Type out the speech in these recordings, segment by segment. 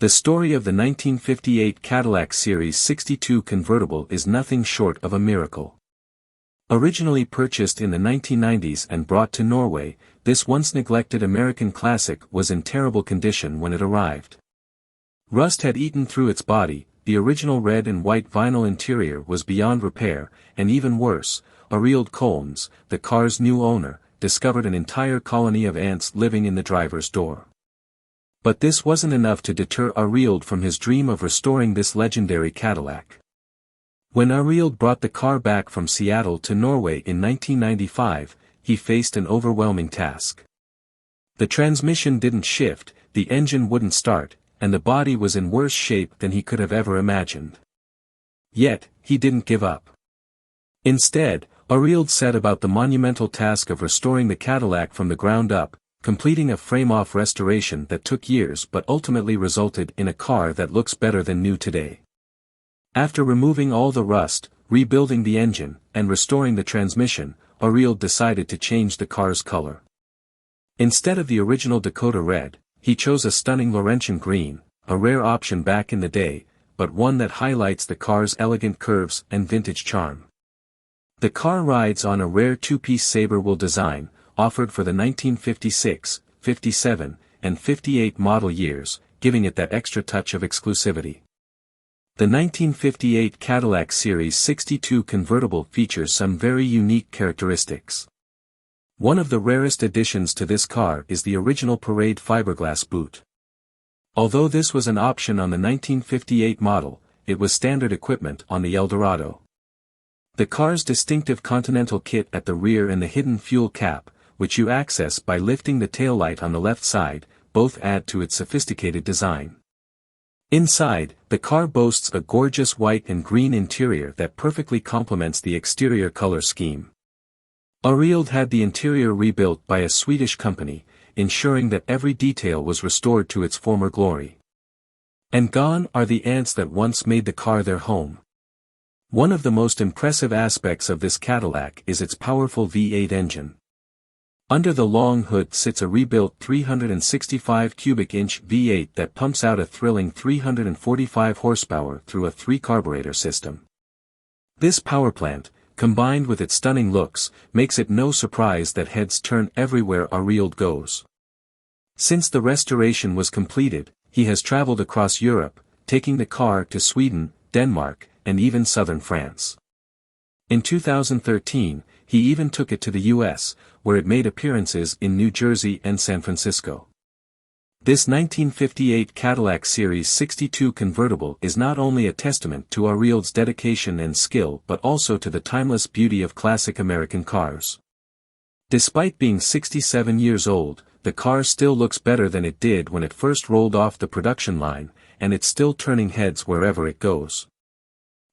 The story of the 1958 Cadillac Series 62 convertible is nothing short of a miracle. Originally purchased in the 1990s and brought to Norway, this once neglected American classic was in terrible condition when it arrived. Rust had eaten through its body, the original red and white vinyl interior was beyond repair, and even worse, Arild Kolnes, the car's new owner, discovered an entire colony of ants living in the driver's door. But this wasn't enough to deter Arild from his dream of restoring this legendary Cadillac. When Arild brought the car back from Seattle to Norway in 1995, he faced an overwhelming task. The transmission didn't shift, the engine wouldn't start, and the body was in worse shape than he could have ever imagined. Yet, he didn't give up. Instead, Arild set about the monumental task of restoring the Cadillac from the ground up, completing a frame-off restoration that took years but ultimately resulted in a car that looks better than new today. After removing all the rust, rebuilding the engine, and restoring the transmission, Arild decided to change the car's color. Instead of the original Dakota red, he chose a stunning Laurentian green, a rare option back in the day, but one that highlights the car's elegant curves and vintage charm. The car rides on a rare two-piece saber wheel design, offered for the 1956, 57, and 58 model years, giving it that extra touch of exclusivity. The 1958 Cadillac Series 62 convertible features some very unique characteristics. One of the rarest additions to this car is the original parade fiberglass boot. Although this was an option on the 1958 model, it was standard equipment on the Eldorado. The car's distinctive Continental kit at the rear and the hidden fuel cap, which you access by lifting the taillight on the left side, both add to its sophisticated design. Inside, the car boasts a gorgeous white and green interior that perfectly complements the exterior color scheme. Arild had the interior rebuilt by a Swedish company, ensuring that every detail was restored to its former glory. And gone are the ants that once made the car their home. One of the most impressive aspects of this Cadillac is its powerful V8 engine. Under the long hood sits a rebuilt 365 cubic inch V8 that pumps out a thrilling 345 horsepower through a 3-carburetor system. This powerplant, combined with its stunning looks, makes it no surprise that heads turn everywhere Arild goes. Since the restoration was completed, he has traveled across Europe, taking the car to Sweden, Denmark, and even southern France. In 2013, he even took it to the US, where it made appearances in New Jersey and San Francisco. This 1958 Cadillac Series 62 convertible is not only a testament to Arild's dedication and skill but also to the timeless beauty of classic American cars. Despite being 67 years old, the car still looks better than it did when it first rolled off the production line, and it's still turning heads wherever it goes.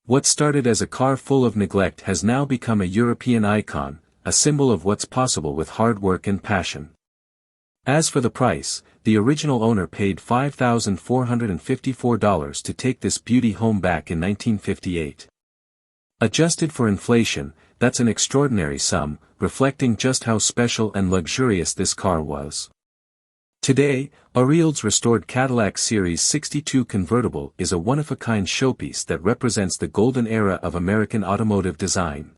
What started as a car full of neglect has now become a European icon, a symbol of what's possible with hard work and passion. As for the price, the original owner paid $5,454 to take this beauty home back in 1958. Adjusted for inflation, that's an extraordinary sum, reflecting just how special and luxurious this car was. Today, Arild's restored Cadillac Series 62 convertible is a one-of-a-kind showpiece that represents the golden era of American automotive design.